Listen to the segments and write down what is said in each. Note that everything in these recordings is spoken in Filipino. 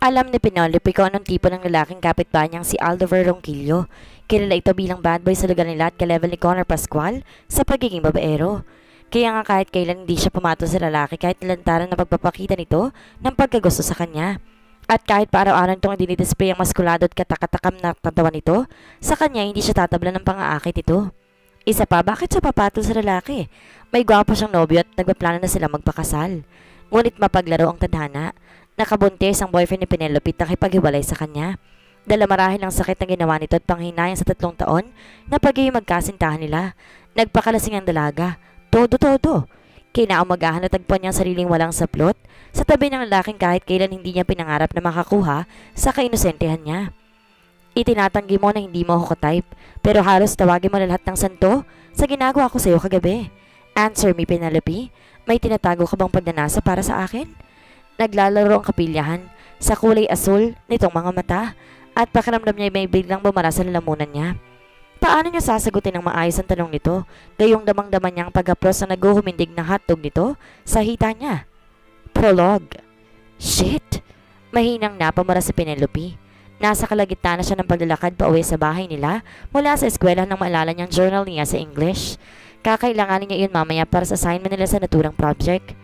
Alam ni Penelope kung anong tipo ng lalaking kapitbahay niyang si Aldover Ronquillo. Kilala ito bilang bad boy sa lugar nila at ka-level ni Connor Pascual sa pagiging babaero. Kaya nga kahit kailan hindi siya pumato sa lalaki kahit nilantaran na pagpapakita nito ng pagkagusto sa kanya. At kahit pa araw-araw itong dinidisplay ang maskulado at katakatakam na katawan nito, sa kanya hindi siya tatabla ng pang-aakit ito. Isa pa, bakit siya papatol sa lalaki? May gwapo siyang nobyo at nagpaplano na sila magpakasal. Ngunit mapaglaro ang tadhana. Nakabuntis ang boyfriend ni Penelope at nakipaghiwalay sa kanya. Dala marahil ang sakit na ginawa nito at panghinayang sa 3 taon na pagiging magkasintahan nila. Nagpakalasing ang dalaga. Todo-todo. Kinaumagahan na tagpuan niyang sariling walang saplot sa tabi ng lalaking kahit kailan hindi niya pinangarap na makakuha sa kainosentehan niya. Itinatanggi mo na hindi mo ako ka-type, pero halos tawagin mo na lahat ng santo sa ginagawa ko sa iyo kagabi. Answer me, Penelope. May tinatago ka bang pagnanasa para sa akin? Naglalaro ang kapilyahan sa kulay asul nitong mga mata at pakiramdam niya may biglang bumara sa lalamunan niya. Paano niya sasagutin ng maayos ang tanong nito, gayong damang-daman niyang pag-apros na naguhumindig na hotdog nito sa hita niya? Prologue. Shit! Mahinang napamura si Penelope. Nasa kalagitnaan na siya ng paglalakad pa uwi sa bahay nila mula sa eskwela nang maalala niyang journal niya sa English. Kakailanganin niya iyon mamaya para sa assignment nila sa naturang project.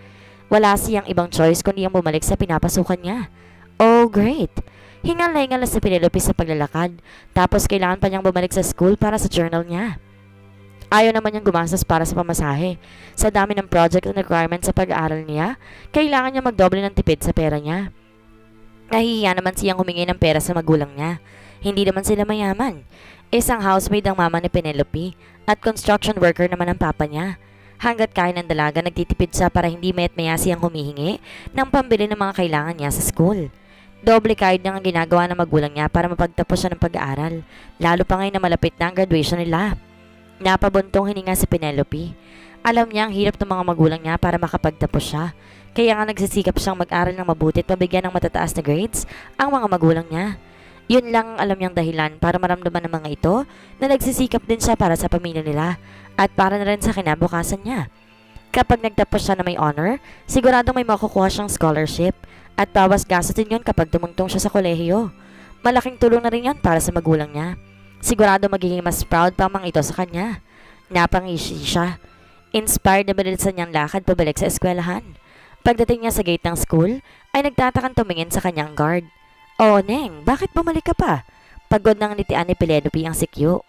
Wala siyang ibang choice kundi ang bumalik sa pinapasukan niya. Oh, great! Hingal na hingal na si Penelope sa paglalakad, tapos kailangan pa niyang bumalik sa school para sa journal niya. Ayaw naman niyang gumastos para sa pamasahe. Sa dami ng project and requirements sa pag-aaral niya, kailangan niya magdoble ng tipid sa pera niya. Nahihiya naman siyang humingi ng pera sa magulang niya. Hindi naman sila mayaman. Isang housemaid ang mama ni Penelope at construction worker naman ang papa niya. Hanggat kaya ng dalaga, nagtitipid siya para hindi mayat maya siyang humihingi ng pambili ng mga kailangan niya sa school. Doble kahit niyang ang ginagawa ng magulang niya para mapagtapos siya ng pag-aaral, lalo pa ngayon na malapit na ang graduation nila. Napabuntong hininga si Penelope. Alam niya ang hirap ng mga magulang niya para makapagtapos siya, kaya nga nagsisikap siyang mag-aral ng mabuti at mabigyan ng matataas na grades ang mga magulang niya. Yun lang ang alam niyang dahilan para maramdaman ng mga ito na nagsisikap din siya para sa pamilya nila at para na rin sa kinabukasan niya. Kapag nagtapos siya na may honor, siguradong may makukuha siyang scholarship at bawas gastos din yun kapag tumungtong siya sa kolehiyo. Malaking tulong na rin yan para sa magulang niya. Sigurado magiging mas proud pa ang mga ito sa kanya. Napangisi siya. Inspired na bilisan niyang lakad pabalik sa eskwelahan. Pagdating niya sa gate ng school, ay nagtatakan tumingin sa kanyang guard. Oh, Neng, bakit bumalik ka pa? Pagod nang nitian ni Penelope ang sikyo.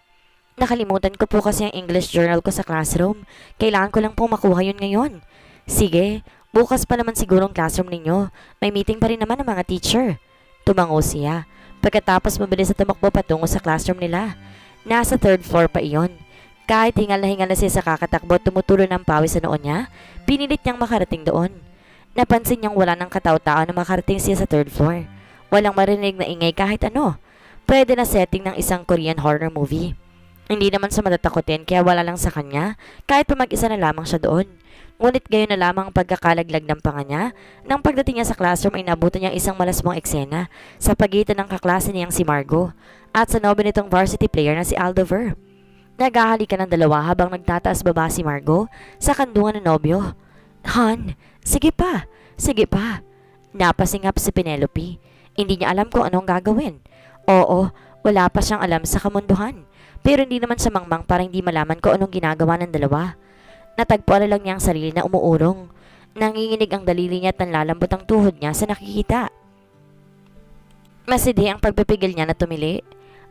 Nakalimutan ko po kasi ang English journal ko sa classroom. Kailangan ko lang pong makuha yun ngayon. Sige, bukas pa naman sigurong classroom ninyo. May meeting pa rin naman ng mga teacher. Tumango siya. Pagkatapos mabilis na tumakbo patungo sa classroom nila. Nasa 3rd floor pa iyon. Kahit hingal na siya sa kakatakbo at tumutulo ng pawis sa noon niya, pinilit niyang makarating doon. Napansin niyang wala ng kataw-tao na makarating siya sa 3rd floor. Walang marinig na ingay kahit ano. Pwede na setting ng isang Korean horror movie. Hindi naman siya matatakotin kaya wala lang sa kanya kahit pa mag-isa na lamang siya doon. Ngunit gayon na lamang ang pagkakalaglag ng panga niya. Nang pagdating niya sa classroom ay nabutan niya isang malasmong eksena sa pagitan ng kaklase niyang si Margo at sa nobel nitong varsity player na si Aldover. Naghahalikan ng dalawa habang nagtataas baba si Margo sa kandungan ng nobyo. Han, sige pa, sige pa. Napasingap si Penelope. Hindi niya alam kung anong gagawin. Oo, wala pa siyang alam sa kamunduhan. Pero hindi naman siya mangmang para hindi malaman kung anong ginagawa ng dalawa. Natagpuan na lang niya ang sarili na umuurong. Nanginginig ang daliri niya at nanlalambot ang tuhod niya sa nakikita. Masidi ang pagpipigil niya na tumili.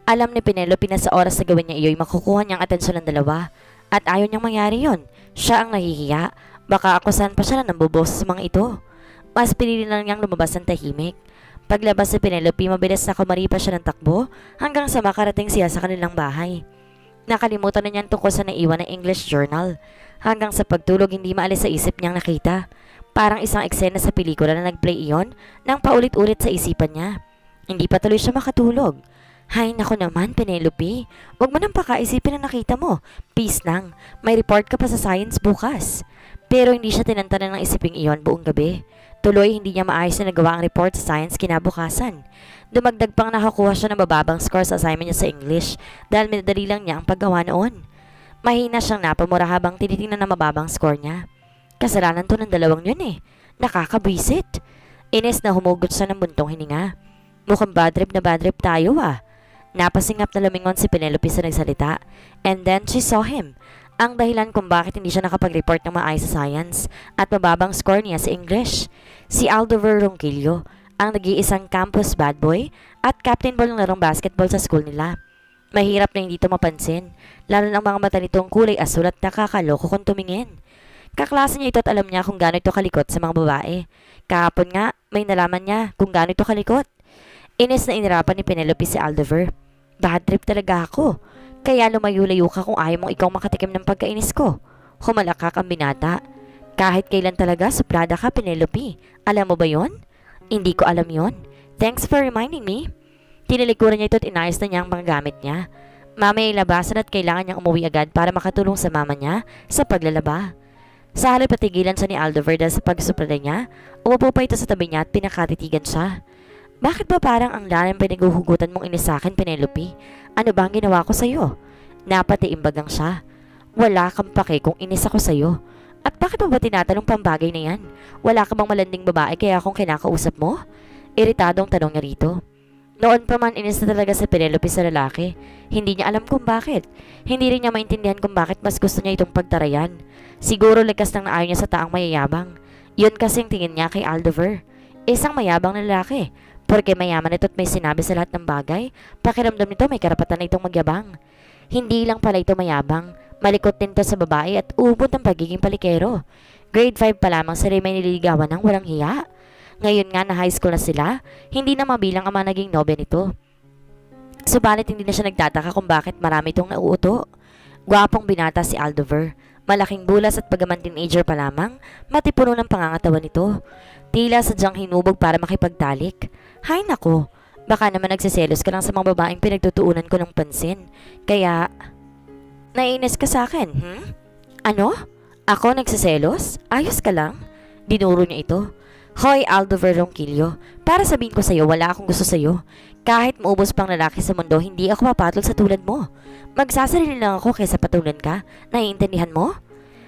Alam ni Penelope na sa oras na gawin niya iyo'y makukuha niyang atensyon ng dalawa. At ayaw niyang mangyari yon. Siya ang nahihiya. Baka akusan pa siya na nambubos sa mga ito. Mas pinili lang niyang lumabas ng tahimik. Paglabas si Penelope, mabilis na kumaripas siya ng takbo hanggang sa makarating siya sa kanilang bahay. Nakalimutan na niyang tungkol sa naiwan na English journal. Hanggang sa pagtulog hindi maalis sa isip niyang nakita. Parang isang eksena sa pelikula na nag-play iyon nang paulit-ulit sa isipan niya. Hindi pa tuloy siya makatulog. Hay nako naman, Penelope. Huwag mo nang pakaisipin na nakita mo. Peace lang. May report ka pa sa science bukas. Pero hindi siya tinantanan ng isiping iyon buong gabi. Tuloy, hindi niya maayos na nagawa ang report sa science kinabukasan. Dumagdag pang nakakuha siya ng mababang score sa assignment niya sa English dahil minadali lang niya ang paggawa noon. Mahina siyang napamura habang tinitingnan ng mababang score niya. Kasalanan to ng dalawang yun eh. Nakakabwisit. Inis na humugot siya ng buntong hininga. Mukhang bad trip tayo ah. Napasingap na lumingon si Penelope sa nagsalita. And then she saw him. Ang dahilan kung bakit hindi siya nakapag-report ng maayos sa science at mababang score niya sa English. Si Aldover Ronquillo, ang nag-iisang campus bad boy at captain ball ng larong basketball sa school nila. Mahirap na hindi ito mapansin, lalo ng mga mata nitong kulay asul at nakakaloko kung tumingin. Kaklase niya ito at alam niya kung gaano ito kalikot sa mga babae. Kahapon nga, may nalaman niya kung gaano ito kalikot. Inis na inirapan ni Penelope si Aldover. Bad trip talaga ako. Kaya lumayo-layo ka kung ayaw mong ikaw makatikim ng pagkainis ko. Humalakak ang binata. Kahit kailan talaga suplada ka, Penelope. Alam mo ba yon? Hindi ko alam yon. Thanks for reminding me. Tinilikuran niya ito at inayos na niya ang mga gamit niya. Mamaya ilabasan at kailangan niyang umuwi agad para makatulong sa mama niya sa paglalaba. Sa halip patigilan siya ni Aldover dahil sa pagsuplada niya, umupo pa ito sa tabi niya at pinakatitigan siya. Bakit ba parang ang lalim pinaghuhugutan mong inis sa akin, Penelope? Ano ba ang ginawa ko sa'yo? Napatiimbagang siya. Wala kang pake kung inis ako sa'yo. At bakit mo ba tinatanong pang bagay na yan? Wala ka bang malanding babae kaya akong kinakausap mo? Iritadong tanong niya rito. Noon pa man inis na talaga sa Penelope sa lalaki. Hindi niya alam kung bakit. Hindi rin niya maintindihan kung bakit mas gusto niya itong pagtarayan. Siguro likas nang naayon niya sa taang mayayabang. Yun kasing tingin niya kay Aldover. Isang mayabang na lalaki. Porque mayaman ito at may sinabi sa lahat ng bagay, pakiramdam nito may karapatan na itong magyabang. Hindi lang pala ito mayabang, malikot din ito sa babae at ubod ng pagiging palikero. Grade 5 pa lamang sila may nililigawan ng walang hiya. Ngayon nga na high school na sila, hindi na mabilang ang mga naging nobya nito. Subalit hindi na siya nagtataka kung bakit marami itong nauuto. Gwapong binata si Aldover. Malaking bulas at pagaman teenager pa lamang, matipuno ng pangangatawan nito. Tila sadyang hinubog para makipagtalik. Hay nako, baka naman nagsiselos ka lang sa mga babaeng pinagtutuunan ko ng pansin. Kaya, naiinis ka sa akin, Ano? Ako nagsiselos? Ayos ka lang? Dinuro niya ito. Hoy, Aldover Ronquillo, para sabihin ko sa'yo, wala akong gusto sa'yo. Kahit maubos pang lalaki sa mundo, hindi ako papatol sa tulad mo. Magsasarili lang ako kaysa patulan ka. Naiintindihan mo?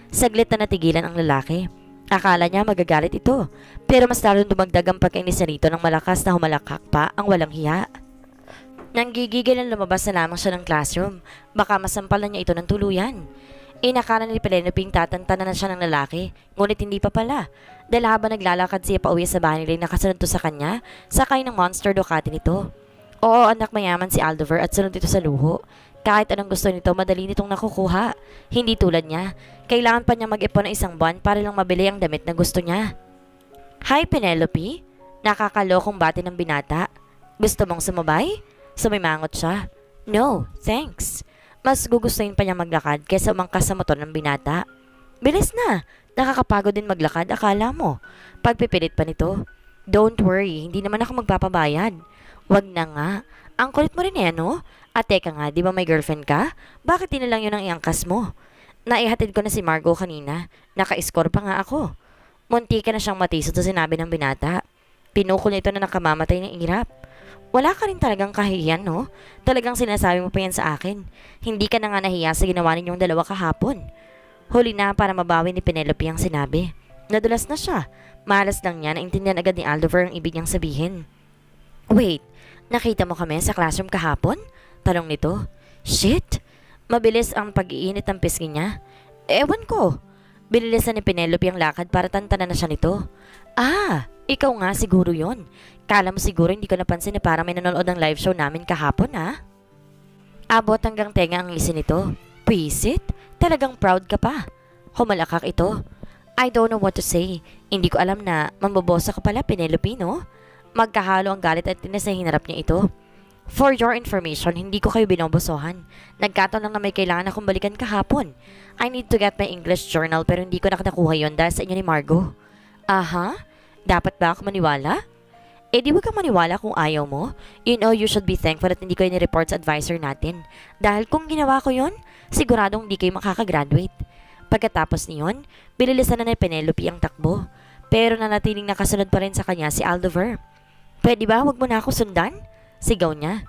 Saglit na natigilan ang lalaki. Akala niya magagalit ito. Pero mas lalong dumagdag ang pagkainis niya rito nang malakas na humalakak pa ang walang hiya. Nang gigigil ang lumabas na lamang siya ng classroom, baka masampalan niya ito ng tuluyan. Inakala ni Penelope tatantanan na siya ng lalaki, ngunit hindi pa pala. Dahil habang naglalakad siya pauwi sa bahay nila nakasunod to sa kanya, sakay ng monster Ducati nito. Oo, anak mayaman si Aldover at sunod ito sa luho. Kahit anong gusto nito, madali nitong nakukuha. Hindi tulad niya. Kailangan pa niya mag-ipon ng isang buwan para lang mabili ang damit na gusto niya. Hi, Penelope. Nakakalokong bati ng binata. Gusto mong sumabay? Sumimangot siya. No, thanks. Mas gugustuhin pa niya maglakad kaysa umangkas sa motor ng binata. Bilis na. Nakakapagod din maglakad, akala mo. Pagpipilit pa nito. Don't worry, hindi naman ako magpapabayad. Wag na nga. Ang kulit mo rin no? At teka nga, di ba may girlfriend ka? Bakit di na lang yun ang iangkas mo? Naihatid ko na si Margo kanina. Naka-score pa nga ako. Munti ka na siyang matisod sa sinabi ng binata. Pinukol nito na nakamamatay ng irap. Wala ka rin talagang kahihiyan, no? Talagang sinasabi mo pa yan sa akin. Hindi ka na nga nahiya sa ginawa ninyong dalawa kahapon. Huli na para mabawi ni Penelope ang sinabi. Nadulas na siya. Malas lang niya na intindihan agad ni Aldover ang ibig niyang sabihin. Wait, nakita mo kami sa classroom kahapon? Tanong nito. Shit! Mabilis ang pag-iinit ng pisngi niya. Ewan ko. Binilisan ni Penelope ang lakad para tantanan na siya nito. Ah, ikaw nga siguro yon. Kala mo siguro hindi ko napansin na parang may nanonood ng live show namin kahapon ha? Abot hanggang tenga ang ngisi nito. Pwisit? Talagang proud ka pa. Humalakak ito. I don't know what to say. Hindi ko alam na mambobosa ka pala, Penelope, no? Magkahalo ang galit at tinis na hinarap niya ito. For your information, hindi ko kayo binobosohan. Nagkataon lang na may kailangan akong balikan kahapon. I need to get my English journal pero hindi ko nakuha yon dahil sa inyo ni Margo. Aha? Dapat ba ako maniwala? Eh di wag kang maniwala kung ayaw mo. You know you should be thankful at hindi ko ni-report sa advisor natin. Dahil kung ginawa ko yon, siguradong hindi kayo makakagraduate. Pagkatapos niyon, bililisan na ni Penelope ang takbo. Pero nanatiling nakasunod pa rin sa kanya si Aldover. Pwede ba wag mo na ako sundan? Sigaw niya.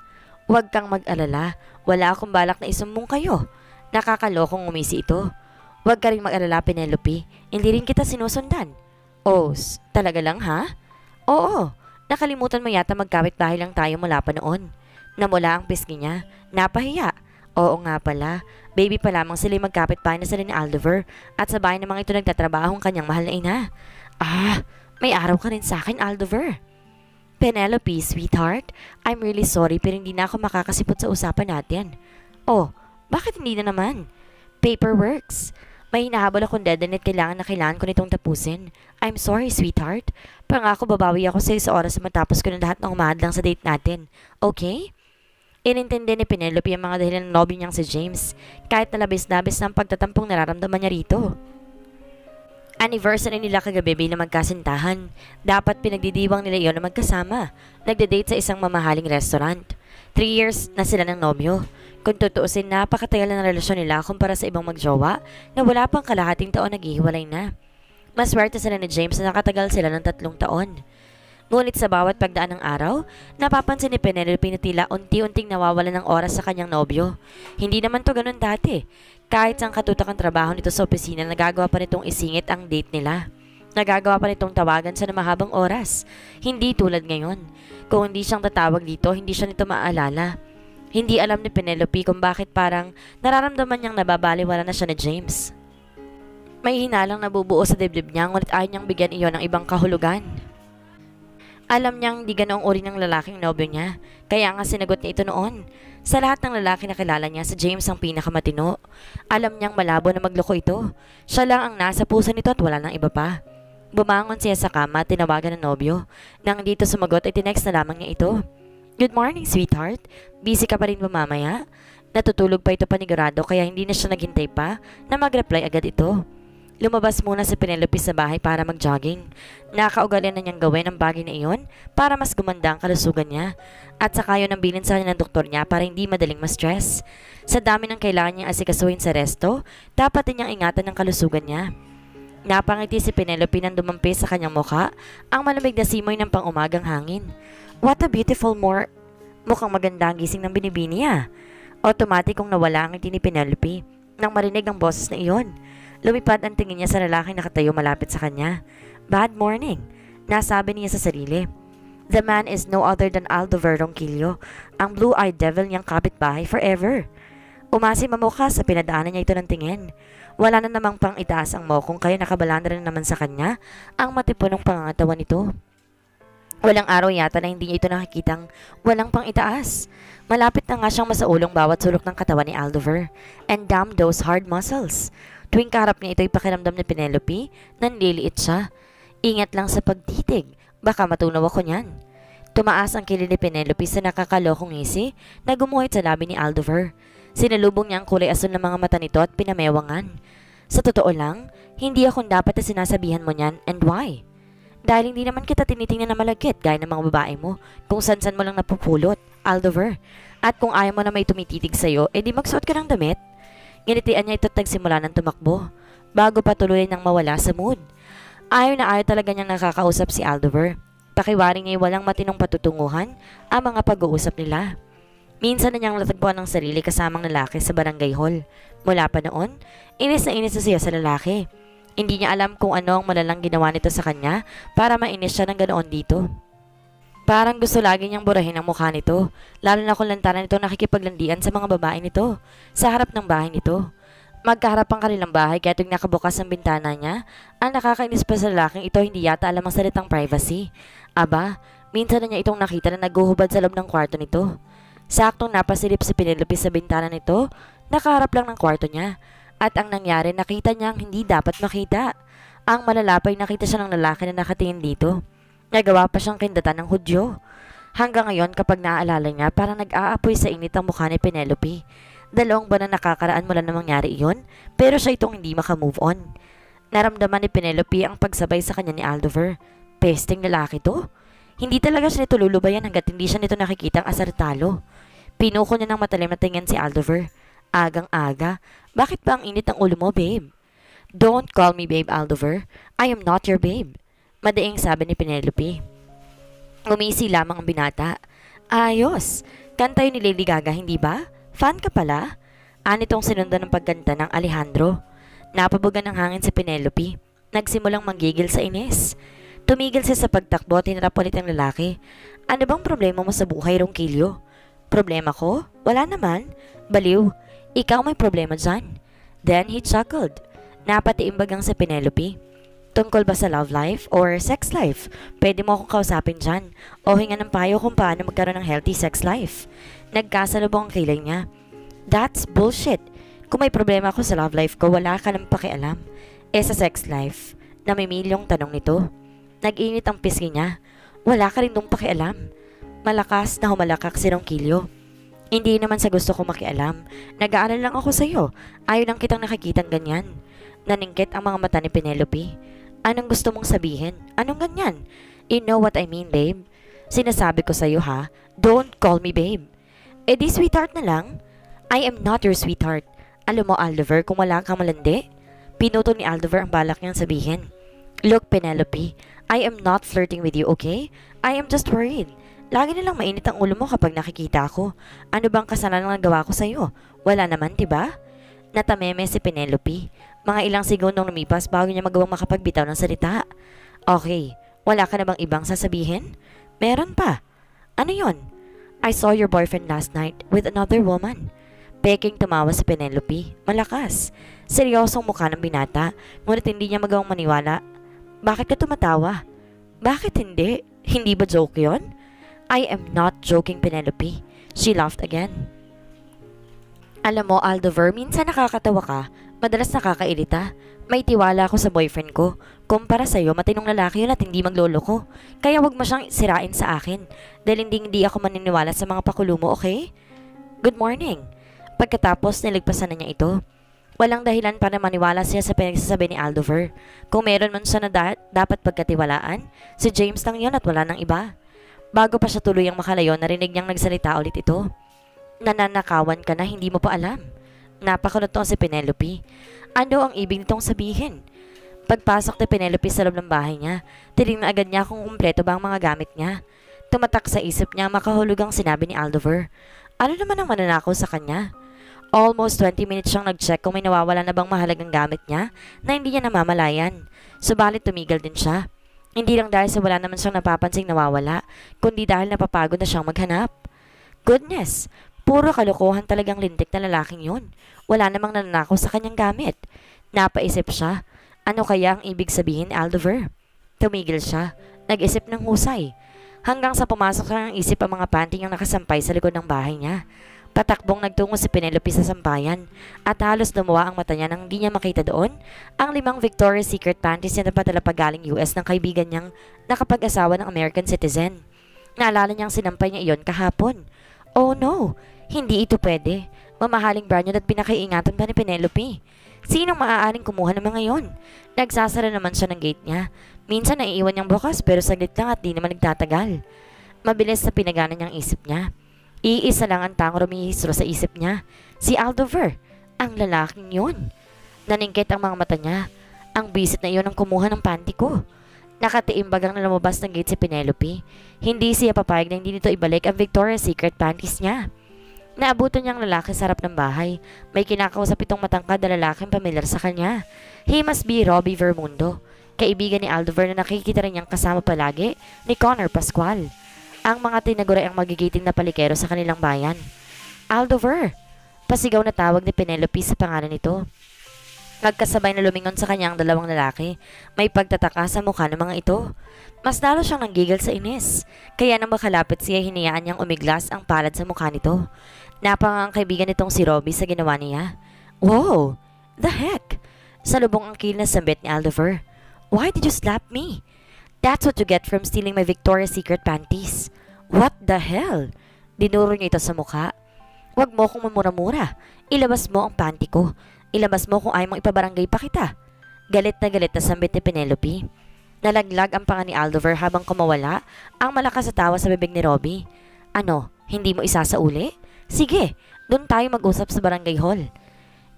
Huwag kang mag-alala. Wala akong balak na isumbong kayo. Nakakalokong umisi ito. Huwag ka rin mag-alala, Penelope. Hindi rin kita sinusundan. Oh, talaga lang ha? Oo. Nakalimutan mo yata magkapit-bahay lang tayo mula pa noon. Namula ang pisngi niya. Napahiya. Oo nga pala. Baby pa lamang sila magkapit-bahay na sila ni Aldover at sa bahay namang ito nagtatrabaho ang kanyang mahal na ina. Ah, may araw ka rin sa akin, Aldover. Penelope, sweetheart, I'm really sorry pero hindi na ako makakasipot sa usapan natin. Oh, bakit hindi na naman? Paperworks. May hinahabol akong deadline at kailangan ko nitong tapusin. I'm sorry, sweetheart. Pangako babawi ako sa isa oras na matapos ko ng lahat ng umahadlang sa date natin. Okay? Inintindi ni Penelope ang mga dahilan ng nobyo niyang si James, kahit nalabis-labis ng pagtatampong nararamdaman niya rito. Anniversary nila kagabi bilang magkasintahan. Dapat pinagdidiwang nila iyon na magkasama. Nagde-date sa isang mamahaling restaurant. 3 years na sila ng nobyo. Kung tutuusin, napakatagal na ng relasyon nila kumpara sa ibang magjowa na wala pang kalahating taon naghihiwalay na. Maswerte sila ni James na nakatagal sila ng 3 taon. Ngunit sa bawat pagdaan ng araw, napapansin ni Penelope na tila unti-unting nawawalan ng oras sa kanyang nobyo. Hindi naman to ganun dati. Kahit sa katutak ang trabaho nito sa opisina, nagagawa pa nitong isingit ang date nila. Nagagawa pa nitong tawagan sa mahabang oras. Hindi tulad ngayon. Kung hindi siyang tatawag dito, hindi siya nito maaalala. Hindi alam ni Penelope kung bakit parang nararamdaman niyang nababaliwala na siya ni James. May hinalang nabubuo sa dibdib niya, ngunit ayaw niyang bigyan iyon ng ibang kahulugan. Alam niyang di ganoong uri ng lalaking nobyo niya, kaya nga sinagot niya ito noon. Sa lahat ng lalaki na kilala niya, si James ang pinakamatino. Alam niyang malabo na magloko ito. Siya lang ang nasa puso nito at wala nang iba pa. Bumangon siya sa kama at tinawagan ng nobyo. Nang dito sumagot ay tinext na lamang niya ito. Good morning, sweetheart. Busy ka pa rin ba mamaya? Natutulog pa ito panigurado kaya hindi na siya naghintay pa na mag-reply agad ito. Lumabas muna si Penelope sa bahay para mag-jogging. Nakaugali na niyang gawin ang bagay na iyon para mas gumanda ang kalusugan niya. At saka yun ang bilin sa kanya ng doktor niya para hindi madaling ma-stress. Sa dami ng kailangan niyang asikasuhin sa resto, dapat din niyang ingatan ang kalusugan niya. Napangiti si Penelope nang dumampi sa kanyang mukha ang malamig na simoy ng pang-umagang hangin. What a beautiful mukhang maganda ang gising ng binibini niya. Automatic kong nawala ang ngiti ni Penelope nang marinig ang boses na iyon. Lumipad ang tingin niya sa lalaking nakatayo malapit sa kanya. Bad morning, nasabi niya sa sarili. The man is no other than Aldover Ronquillo, ang blue-eyed devil niyang kapitbahay forever. Umasim ang mukha sa pinadaanan niya ito ng tingin. Wala na namang pang itaas ang mokong kaya nakabalanda rin naman sa kanya ang matipunong pangangatawan nito. Walang araw yata na hindi niya ito nakikitang walang pang itaas. Malapit na nga siyang masaulong bawat sulok ng katawan ni Aldover. And damn those hard muscles. Tuwing kaharap niya ito'y pakiramdam ni Penelope, nanliliit siya. Ingat lang sa pagtitig, baka matunaw ako niyan. Tumaas ang kilid ni Penelope sa nakakalokong ngisi na gumuhit sa labi ni Aldover. Sinalubong niya ang kulay asul ng mga mata nito at pinamewangan. Sa totoo lang, hindi ako dapat na sinasabihan mo niyan, and why? Dahil hindi naman kita tinitingnan na malagkit gaya ng mga babae mo kung san-san mo lang napupulot, Aldover. At kung ayaw mo na may tumititig sa'yo, edi magsuot ka ng damit. Nginitian niya ito't nagsimula ng tumakbo, bago patuloy nang mawala sa mood. Ayaw na ayaw talaga niyang nakakausap si Aldover. Pakiwaring niya walang matinong patutunguhan ang mga pag-uusap nila. Minsan na niyang natagpuan ng sarili kasamang lalaki sa barangay hall. Mula pa noon, inis na siya sa lalaki. Hindi niya alam kung ano ang malalang ginawa nito sa kanya para mainis siya ng ganoon dito. Parang gusto lagi niyang burahin ang mukha nito, lalo na kung lantaran nito nakikipaglandian sa mga babae nito, sa harap ng bahay nito. Magkaharap ang kanilang bahay kaya tuwing nakabukas ang bintana niya, ang nakakainis pa sa lalaking ito hindi yata alam ang salitang privacy. Aba, minsan na niya itong nakita na naguhubad sa loob ng kwarto nito. Saktong napasilip si Penelope sa bintana nito, nakaharap lang ng kwarto niya. At ang nangyari, nakita niyang hindi dapat makita. Ang malalapay nakita siya ng lalaki na nakatingin dito. Nagawa pa siyang kindatan ng Hudyo. Hanggang ngayon kapag naaalala niya, parang nag-aapoy sa init ang mukha ni Penelope. 2 buwan na nakakaraan mula na mangyari iyon, pero siya itong hindi makamove on. Naramdaman ni Penelope ang pagsabay sa kanya ni Aldover. Pesting lalaki to? Hindi talaga siya nito lulubayan hanggat hindi siya nito nakikitang asartalo. Pinuko niya ng matalim na tingin si Aldover. Agang-aga. Bakit ba ang init ng ulo mo, babe? Don't call me babe, Aldover. I am not your babe. Madaing sabi ni Penelope. Umisi lamang ang binata. Ayos. Kanta yun ni Lady Gaga, hindi ba? Fan ka pala? Anitong sinundan ng pagkanta ng Alejandro. Napabugan ng hangin si Penelope. Nagsimulang manggigil sa inis. Tumigil siya sa pagtakbo at hinarap ulit ang lalaki. Ano bang problema mo sa buhay, Ronquillo? Problema ko? Wala naman. Baliw. Ikaw may problema dyan. Then he chuckled. Napatiimbagang si Penelope. Tungkol ba sa love life or sex life? Pwede mo akong kausapin dyan o hinga ng payo kung paano magkaroon ng healthy sex life. Nagkasalubong ang kilay niya. That's bullshit. Kung may problema ako sa love life ko, wala ka nang pakialam. Sa sex life, namimilyong tanong nito. Nag-init ang pisngi niya. Wala ka rin dong pakialam. Malakas na humalakak si Ronquillo. Hindi naman sa gusto ko makialam. Nag-aaral lang ako sa'yo. Ayaw lang kitang nakikitang ganyan. Naningkit ang mga mata ni Penelope. Anong gusto mong sabihin? Anong ganyan? You know what I mean, babe? Sinasabi ko sa'yo ha, don't call me babe. Di sweetheart na lang? I am not your sweetheart. Alam mo, Aldover, kung wala kang malandi. Pinuto ni Aldover ang balak niyang sabihin. Look, Penelope, I am not flirting with you, okay? I am just worried. Lagi na lang mainit ang ulo mo kapag nakikita ako. Ano bang kasalanan ang gawa ko sa'yo? Wala naman, diba? Natameme si Penelope. Mga ilang segundong lumipas bago niya magawang makapagbitaw ng salita. Okay, wala ka na bang ibang sasabihin? Meron pa. Ano yon? I saw your boyfriend last night with another woman. Peking tumawa si Penelope. Malakas. Seryosong mukha ng binata, ngunit hindi niya magawang maniwala. Bakit ka tumatawa? Bakit hindi? Hindi ba joke yon? I am not joking, Penelope. She laughed again. Alam mo, Aldover, minsan nakakatawa ka, madalas nakakairita. May tiwala ako sa boyfriend ko. Kumpara sa'yo, matinong lalaki yun at hindi magloloko. Kaya wag mo siyang sirain sa akin. Dahil hindi ako maniniwala sa mga pakulo mo, okay? Good morning. Pagkatapos, niligpasan na niya ito. Walang dahilan para maniwala siya sa pinagsasabi ni Aldover. Kung meron man siya na dapat pagkatiwalaan, si James lang yun at wala nang iba. Bago pa siya tuluyang makalayo, narinig niyang nagsalita ulit ito. Nananakawan ka na, hindi mo pa alam. Napakulot si Penelope. Ano ang ibig nitong sabihin? Pagpasok ni Penelope sa loob ng bahay niya, tinignan agad niya kung kumpleto ba ang mga gamit niya. Tumatak sa isip niya makahulugang sinabi ni Aldover. Ano naman ang mananakaw sa kanya? Almost 20 minutes siyang nag-check kung may nawawala na bang mahalagang gamit niya na hindi niya namamalayan. Subalit tumigil din siya. Hindi lang dahil sa wala naman siyang napapansing nawawala, kundi dahil napapagod na siyang maghanap. Goodness! Puro kalokohan talagang lintik na lalaking yun. Wala namang nananakaw sa kanyang gamit. Napaisip siya. Ano kaya ang ibig sabihin, Aldover? Tumigil siya. Nag-isip ng husay. Hanggang sa pumasok sa isip ang mga panting ang nakasampay sa likod ng bahay niya. Patakbong nagtungo si Penelope sa sampayan at halos lumuwa ang mata niya nang hindi niya makita doon ang 5 Victoria's Secret panties niya na padala pa galing US ng kaibigan niyang nakapag-asawa ng American citizen. Naalala niyang sinampay niya iyon kahapon. Oh no! Hindi ito pwede. Mamahaling brand yun at pinakaiingatan pa ni Penelope. Sinong maaaring kumuha ng mga yon? Nagsasara naman siya ng gate niya. Minsan naiiwan niyang bukas pero saglit lang at di naman nagtatagal. Mabilis na pinagana niyang isip niya. Iisa lang ang tangong rumihistro sa isip niya. Si Aldover, ang lalaking yun. Naningkit ang mga mata niya. Ang bisit na iyon ang kumuha ng panty ko. Nakatiimbagang na lumabas ng gate si Penelope. Hindi siya papayag na hindi nito ibalik ang Victoria's Secret panties niya. Naabutan niyang lalaki sa harap ng bahay. May kinakausap itong matangkad na lalaking pamilyar sa kanya. He must be Robbie Vermundo, kaibigan ni Aldover na nakikita rin niyang kasama palagi ni Connor Pascual. Ang mga tinaguray ang magigiting na palikero sa kanilang bayan. Aldover! Pasigaw na tawag ni Penelope sa pangalan nito. Nagkasabay na lumingon sa kanyang dalawang lalaki. May pagtataka sa mukha ng mga ito. Mas lalo siyang nanggigil sa inis. Kaya nang makalapit siya, hinayaan niyang umiglas ang palad sa mukha nito. Napangang kaibigan nitong si Robbie sa ginawa niya. Wow! The heck! Salubong ang kill na sambit ni Aldover. Why did you slap me? That's what you get from stealing my Victoria's Secret panties. What the hell? Dinuro niya ito sa mukha. Huwag mo akong mamura-mura. Ilabas mo ang panty ko. Ilabas mo kung ayaw mong ipabarangay pa kita. Galit na sambit ni Penelope. Nalaglag ang panga ni Aldover habang kumawala ang malakas sa tawa sa bibig ni Robbie. Ano, hindi mo isasauli? Sige, doon tayo mag-usap sa barangay hall.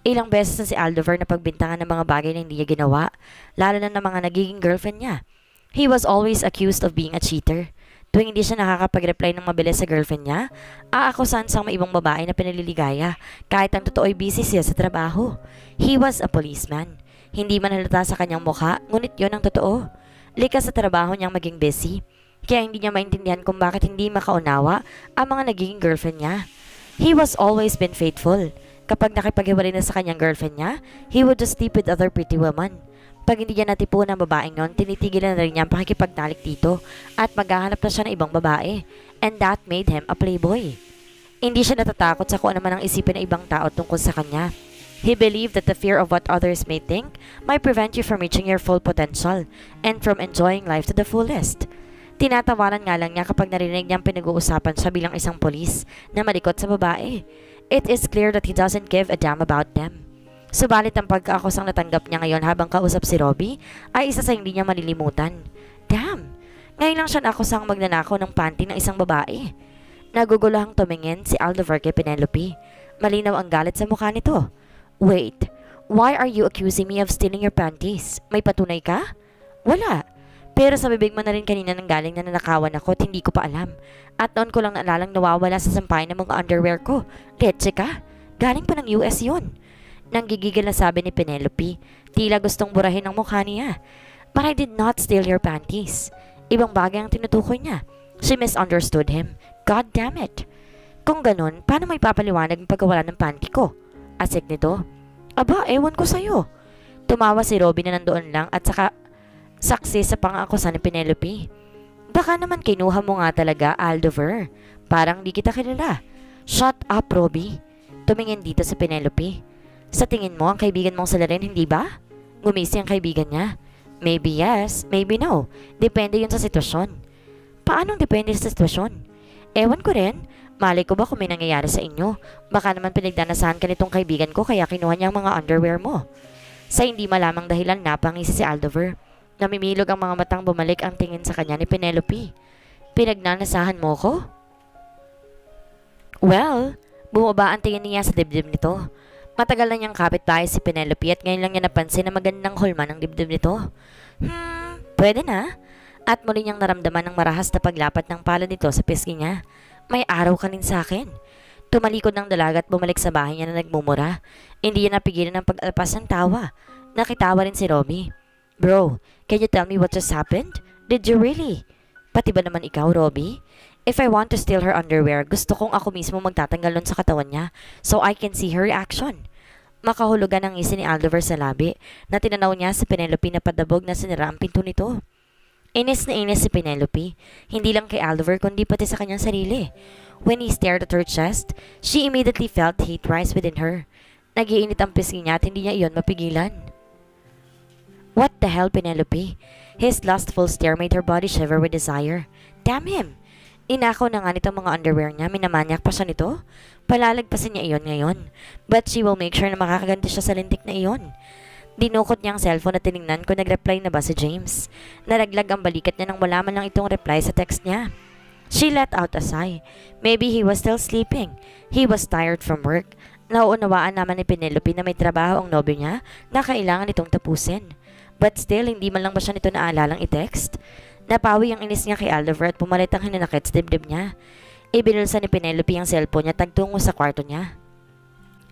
Ilang beses na si Aldover na pagbintangan ng mga bagay na hindi niya ginawa, lalo na ng mga nagiging girlfriend niya. He was always accused of being a cheater. Tuwing hindi siya nakakapag-reply ng mabilis sa girlfriend niya, aakusahan sa mga ibang babae na pinaliligaya kahit ang totoo ay busy siya sa trabaho. He was a policeman. Hindi man halata sa kanyang mukha, ngunit yon ang totoo. Likas sa trabaho niyang maging busy. Kaya hindi niya maintindihan kung bakit hindi makaunawa ang mga nagiging girlfriend niya. He was always been faithful. Kapag nakipaghiwalay na sa kanyang girlfriend niya, he would just sleep with other pretty women. Pag hindi niya natipuan ng babaeng yon, tinitigilan na rin niya ang pakikipagtalik dito at maghahanap na siya ng ibang babae. And that made him a playboy. Hindi siya natatakot sa kung ano man ang isipin ng ibang tao tungkol sa kanya. He believed that the fear of what others may think might prevent you from reaching your full potential and from enjoying life to the fullest. Tinatawanan nga lang niya kapag narinig niyang pinag-uusapan siya bilang isang polis na malikot sa babae. It is clear that he doesn't give a damn about them. Subalit ang pagkaakusang natanggap niya ngayon habang kausap si Robbie ay isa sa hindi niya malilimutan. Damn! Ngayon lang siya nakusang magnanakaw ng panty ng isang babae. Nagugulahang tumingin si Aldover kay Penelope. Malinaw ang galit sa mukha nito. Wait, why are you accusing me of stealing your panties? May patunay ka? Wala. Pero sa bibig mo na rin kanina nang galing na nanakawan ako at hindi ko pa alam. At noon ko lang naalalang nawawala sa sampayan ng mga underwear ko. Leche ka? Galing pa ng US yun. Nanggigigil na sabi ni Penelope. Tila gustong burahin ang mukha niya. But I did not steal your panties. Ibang bagay ang tinutukoy niya. She misunderstood him. God damn it. Kung ganun, paano may papaliwanag ang pagkawala ng panty ko? Asik nito. Aba, ewan ko sa'yo. Tumawa si Robin na nandoon lang at saka saksi sa pang-akusa ni Penelope. Baka naman kinuha mo nga talaga, Aldover. Parang di kita kilala. Shut up, Robbie. Tumingin dito sa Penelope. Sa tingin mo, ang kaibigan mong salarin, hindi ba? Ngumisi ang kaibigan niya. Maybe yes, maybe no. Depende yun sa sitwasyon. Paanong depende sa sitwasyon? Ewan ko rin. Malay ko ba kung may nangyayari sa inyo? Baka naman pinagdanasahan ka nitong kaibigan ko kaya kinuha niya ang mga underwear mo. Sa hindi malamang dahilan napangisi si Aldover. Namimilog ang mga matang bumalik ang tingin sa kanya ni Penelope. Pinagnanasahan mo ko? Well, bumaba ang tingin niya sa dibdib nito. Matagal na niyang kapitbahay si Penelope at ngayon lang niya napansin na magandang hulma ng dibdib nito. Pwede na. At muli niyang naramdaman ng marahas na paglapat ng pala nito sa pisngi niya. May araw ka rin sa akin. Tumalikod ng dalaga at bumalik sa bahay niya na nagmumura. Hindi niya napigilan ng pag-alpas ng tawa. Nakitawa rin si Robbie. Bro, can you tell me what just happened? Did you really? Pati ba naman ikaw, Robbie? If I want to steal her underwear, gusto kong ako mismo magtatanggal nun sa katawan niya so I can see her reaction. Makahulugan ang ngisi ni Aldover sa labi na tinanaw niya sa Penelope na padabog na sinara ang pinto nito. Inis na inis si Penelope, hindi lang kay Aldover kundi pati sa kanyang sarili. When he stared at her chest, she immediately felt hate rise within her. Nagiinit ang pisngi niya at hindi niya iyon mapigilan. What the hell, Penelope? His lustful stare made her body shiver with desire. Damn him! Inakaw na nga nitong mga underwear niya, minamanyak pa siya nito. Palalagpasin niya iyon ngayon. But she will make sure na makakaganti siya sa lintik na iyon. Dinukot niya ang cellphone at tinignan kung nag-reply na ba si James. Naraglag ang balikat niya nang wala man lang itong reply sa text niya. She let out a sigh. Maybe he was still sleeping. He was tired from work. Nauunawaan naman ni Penelope na may trabaho ang nobyo niya na kailangan itong tapusin. But still, hindi man lang ba siya nito naalalang i-text? Napawi ang inis niya kay Aldover at pumalit ang hinanakit sa dibdib niya. Ibinulsa ni Penelope ang cellphone niya tagtungo sa kwarto niya.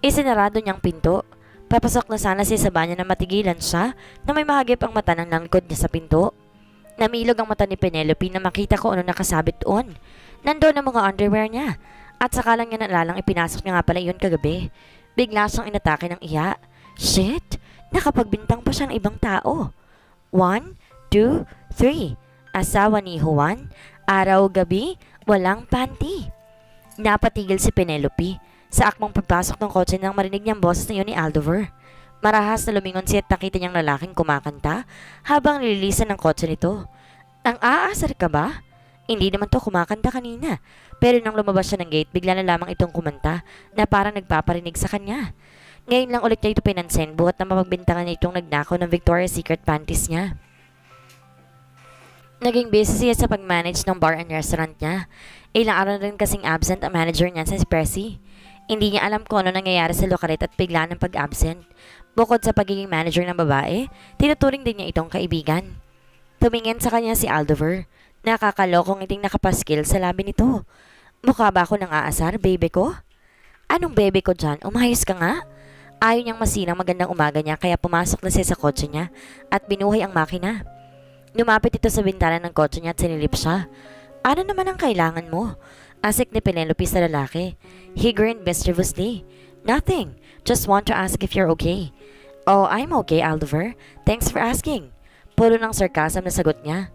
Isinarado niyang pinto. Papasok na sana si Sabanya na matigilan siya na may mahagip ang mata ng nangkod niya sa pinto. Namilog ang mata ni Penelope na makita ko ano nakasabit doon. Nandoon ang mga underwear niya. At saka lang niya nalalang ipinasok niya nga pala iyon kagabi. Bigla siyang inatake ng iya. Shit! Nakapagbintang pa siya ng ibang tao. 1, 2, 3. Asawa ni Juan. Araw-gabi, walang panty. Napatigil si Penelope. Sa akmang pagpasok ng kotse nang marinig niyang boses na yun ni Aldover. Marahas na lumingon siya at nakita niyang lalaking kumakanta habang nililisan ng kotse nito. Ang aasar ka ba? Hindi naman to kumakanta kanina. Pero nang lumabas siya ng gate, bigla na lamang itong kumanta na parang nagpaparinig sa kanya. Ngayon lang ulit niya ito pinansin buhat na mapagbintangan niya itong nagnakaw ng Victoria's Secret panties niya. Naging busy siya sa pag-manage ng bar and restaurant niya. Ilang araw na rin kasing absent ang manager niya si Pressy. Hindi niya alam kung ano nangyayari sa lokalit at bigla ng pag-absent. Bukod sa pagiging manager ng babae, tinuturing din niya itong kaibigan. Tumingin sa kanya si Aldover. Nakakalokong iting nakapaskil sa labi nito. Mukha ba ako nang aasar, baby ko? Anong baby ko dyan? Umayos ka nga? Ayaw niyang masirang magandang umaga niya kaya pumasok na siya sa kotse niya at binuhay ang makina. Lumapit ito sa bintana ng kotse niya at sinilip siya. Ano naman ang kailangan mo? Asik ni Penelope sa lalaki. He grinned mischievously. Nothing. Just want to ask if you're okay. Oh, I'm okay, Aldover. Thanks for asking. Puro ng sarcasm na sagot niya.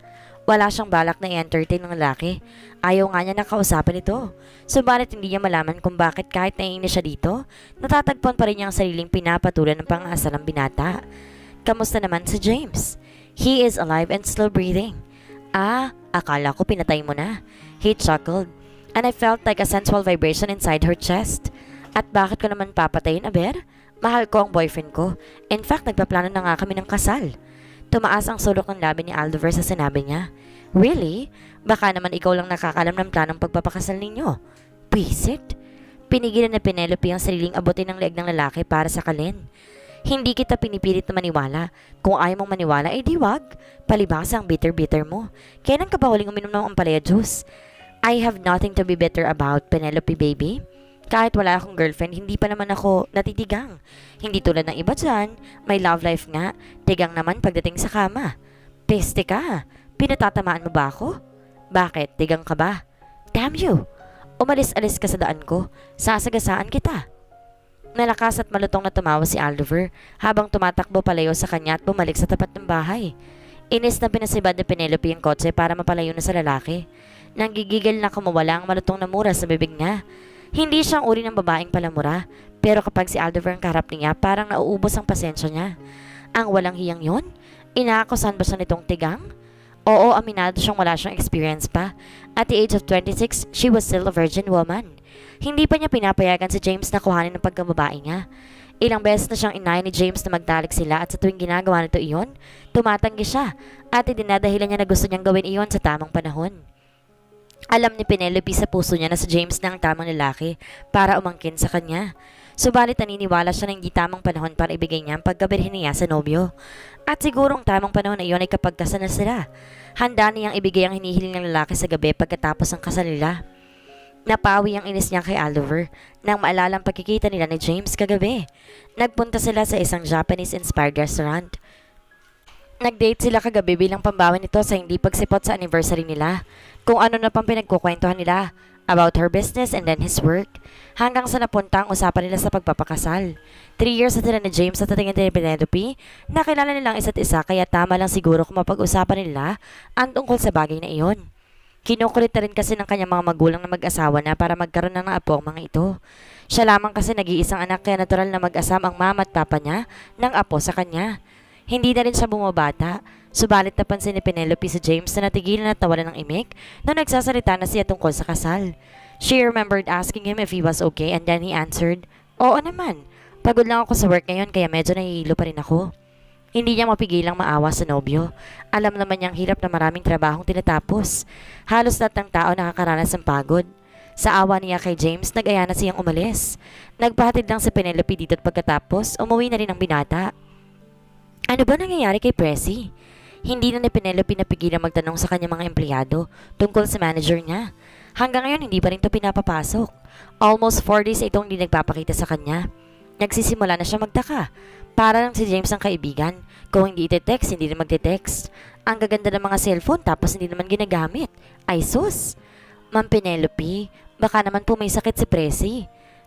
Wala siyang balak na i-entertain ng lalaki. Ayaw nga niya nakausapin ito. Subalit hindi niya malaman kung bakit kahit naiinis siya dito, natatagpuan pa rin niya ang sariling pinapatulan ng pang-asa ng binata. Kamusta naman si James? He is alive and still breathing. Ah, akala ko pinatay mo na. He chuckled, and I felt like a sensual vibration inside her chest. At bakit ko naman papatayin, Aber? Mahal ko ang boyfriend ko. In fact, nagpaplano na nga kami ng kasal. Tumaas ang sulok ng labi ni Aldover sa sinabi niya. Really? Baka naman ikaw lang nakakalam ng planong pagpapakasal ninyo. Pisit? Pinigilan na Penelope ang sariling abutin ng leeg ng lalaki para sakalin. Hindi kita pinipilit na maniwala. Kung ayaw mong maniwala, eh di wag. Palibasa ang bitter-bitter mo. Kailan ka ba huling uminom ng ampalaya juice? I have nothing to be bitter about, Penelope baby. Kahit wala akong girlfriend, hindi pa naman ako natitigang. Hindi tulad ng iba dyan, may love life nga, tigang naman pagdating sa kama. Peste ka, pinatatamaan mo ba ako? Bakit, tigang ka ba? Damn you! Umalis-alis ka sa daan ko, sasagasaan kita. Malakas at malutong na tumawa si Aldover habang tumatakbo palayo sa kanya at bumalik sa tapat ng bahay. Inis na pinasibad ni Penelope ang kotse para mapalayo na sa lalaki. Nanggigigil na kumawala ang malutong na mura sa bibig niya. Hindi siyang uri ng babaeng palamura, pero kapag si Aldover ang kaharap niya, parang nauubos ang pasensya niya. Ang walang hiyang yon? Inaakusahan ba siya nitong tigang? Oo, aminado siyang wala siyang experience pa. At the age of 26, she was still a virgin woman. Hindi pa niya pinapayagan si James na kuhanin ng pagkababae niya. Ilang beses na siyang inaya ni James na magtalik sila at sa tuwing ginagawa nito iyon, tumatanggi siya at idinadahilan niya na gusto niyang gawin iyon sa tamang panahon. Alam ni Penelope sa puso niya na si James na ang tamang lalaki para umangkin sa kanya. Subalit naniniwala siya na hindi tamang panahon para ibigay niya ang pagkabirhin niya sa nobyo. At siguro ang tamang panahon na iyon ay kapag kasal na sila. Handa niyang ibigay ang hinihiling ng lalaki sa gabi pagkatapos ng kasal nila. Napawi ang inis niya kay Aldover nang maalala ang pagkikita nila ni James kagabi. Nagpunta sila sa isang Japanese-inspired restaurant. Nag-date sila kagabi bilang pambawi nito sa hindi pagsipot sa anniversary nila. Kung ano na pang pinagkukwentuhan nila about her business and then his work. Hanggang sa napunta ang usapan nila sa pagpapakasal. 3 years na sila ni James sa tatingin ni Penelope. Nakilala nilang isa't isa kaya tama lang siguro kung mapag-usapan nila ang tungkol sa bagay na iyon. Kinukulit na rin kasi ng kanyang mga magulang na mag-asawa na para magkaroon ng apo ang mga ito. Siya lamang kasi nag-iisang anak kaya natural na mag-asam ang mama at papa niya ng apo sa kanya. Hindi na rin siya bumabata. Subalit napansin ni Penelope si James na natigilan at nawalan ng imik na nagsasalita na siya tungkol sa kasal. She remembered asking him if he was okay and then he answered, Oo naman, pagod lang ako sa work ngayon kaya medyo nahihilo pa rin ako. Hindi niya mapigilang maawa sa nobyo. Alam naman niyang hirap na maraming trabahong tinatapos. Halos lahat ng tao nakakaranas ng pagod. Sa awa niya kay James, nag-aya na siyang umalis. Nagpahatid lang si Penelope dito at pagkatapos, umuwi na rin ang binata. Ano ba nangyayari kay Pressy? Hindi na ni Penelope napigilang magtanong sa kanyang mga empleyado tungkol sa manager niya. Hanggang ngayon hindi pa rin ito pinapapasok. Almost 4 days itong hindi nagpapakita sa kanya. Nagsisimula na siya magtaka. Para lang si James ang kaibigan. Kung hindi ite-text, hindi na magte-text. Ang gaganda ng mga cellphone tapos hindi naman ginagamit. Ay sus! Ma'am Penelope, baka naman po may sakit si Pressy.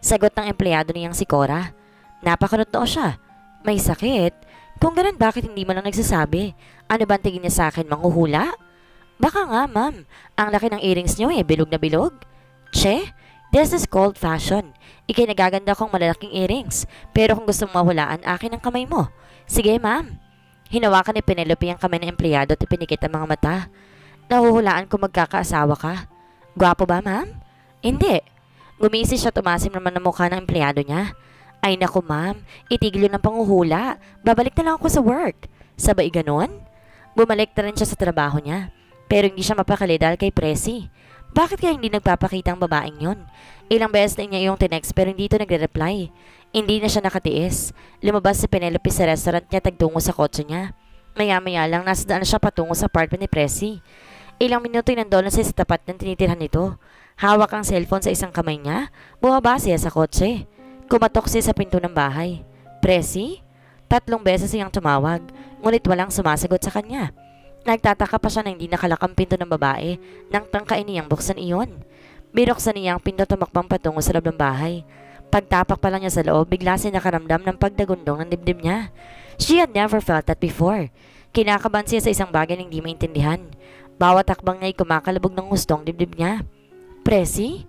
Sagot ng empleyado niyang si Cora. Napakunot-noo siya. May sakit? Kung ganun, bakit hindi mo lang nagsasabi? Ano ba ang tingin niya sa akin, manghuhula? Baka nga, ma'am. Ang laki ng earrings niyo bilog na bilog. Che, this is called fashion. Ika'y nagaganda kong malalaking earrings. Pero kung gusto mong mahulaan, akin ang kamay mo. Sige, ma'am. Hinawakan ni Penelope ang kamay ng empleyado at pinikit ang mga mata. Nahuhulaan kung magkakaasawa ka. Gwapo ba, ma'am? Hindi. Gumisi siya, tumasim naman ang mukha ng empleyado niya. Ay naku ma'am, itigil yun ang panguhula. Babalik na lang ako sa work. Sabay ganon? Bumalik na rin siya sa trabaho niya. Pero hindi siya mapakali dahil kay Pressy. Bakit kaya hindi nagpapakita ang babaeng yun? Ilang beses na niya yung tinext pero hindi ito nagre-reply. Hindi na siya nakatiis. Lumabas si Penelope sa restaurant niya tagtungo sa kotse niya. Maya-maya lang nasa daan na siya patungo sa apartment ni Pressy. Ilang minuto ay nandoon na siya sa tapat ng tinitirhan nito. Hawak ang cellphone sa isang kamay niya. Bumaba siya sa kotse. Kumatok siya sa pinto ng bahay. Pressy? 3 beses siyang tumawag, ngunit walang sumasagot sa kanya. Nagtataka pa siya na hindi nakalak ang pinto ng babae nang tangkain niyang buksan iyon. Binuksan niya ang pinto tumakbang patungo sa loob ng bahay. Pagtapak pa lang niya sa loob, bigla siya nakaramdam ng pagdagundong ng dibdib niya. She had never felt that before. Kinakabahan siya sa isang bagay na hindi maintindihan. Bawat hakbang niya ay kumakalabog ng gustong dibdib niya. Presi?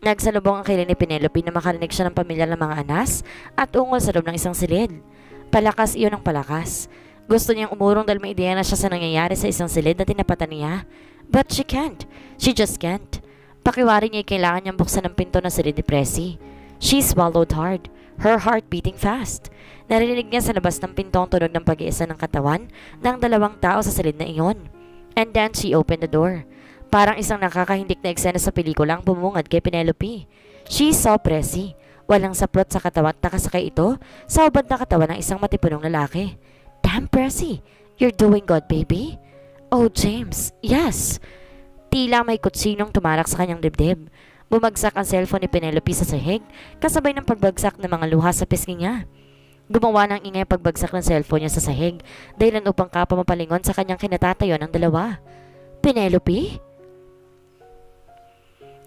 Nagsalubong ang kilay ni Penelope na makarinig siya ng pamilyar ng mga anas at ungol sa loob ng isang silid. Palakas iyon ng palakas. Gusto niyang umurong dahil may ideya na siya sa nangyayari sa isang silid na tinapatan niya. But she can't. She just can't. Pakiwari niya ay kailangan niyang buksan ang pinto ng silid ni Presi. She swallowed hard, her heart beating fast. Narinig niya sa labas ng pinto ang tunog ng pag-iisa ng katawan ng dalawang tao sa silid na iyon. And then she opened the door. Parang isang nakakahindik na eksena sa pelikula ang bumungad kay Penelope. She saw Presi. Walang saplot sa katawan at nakasakay ito sa ubad na katawan ng isang matipunong lalaki. Damn, Presi! You're doing good, baby? Oh, James, yes! Tila may kutsinong tumarak sa kanyang dibdib. Bumagsak ang cellphone ni Penelope sa sahig, kasabay ng pagbagsak ng mga luha sa pisngi niya. Gumawa ng ingay pagbagsak ng cellphone niya sa sahig, dahilan upang kapamapalingon sa kanyang kinatatayo ng dalawa. Penelope?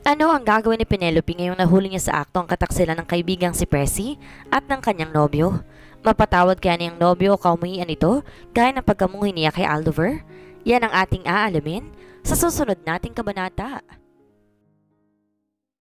Ano ang gagawin ni Penelope ngayong nahuli niya sa akto ang kataksilan ng kaibigang si Presi at ng kanyang nobyo? Mapatawad kaya niyang nobyo o kaumuhian ito gaya ng pagkamuhi niya kay Aldover? Yan ang ating aalamin sa susunod nating kabanata.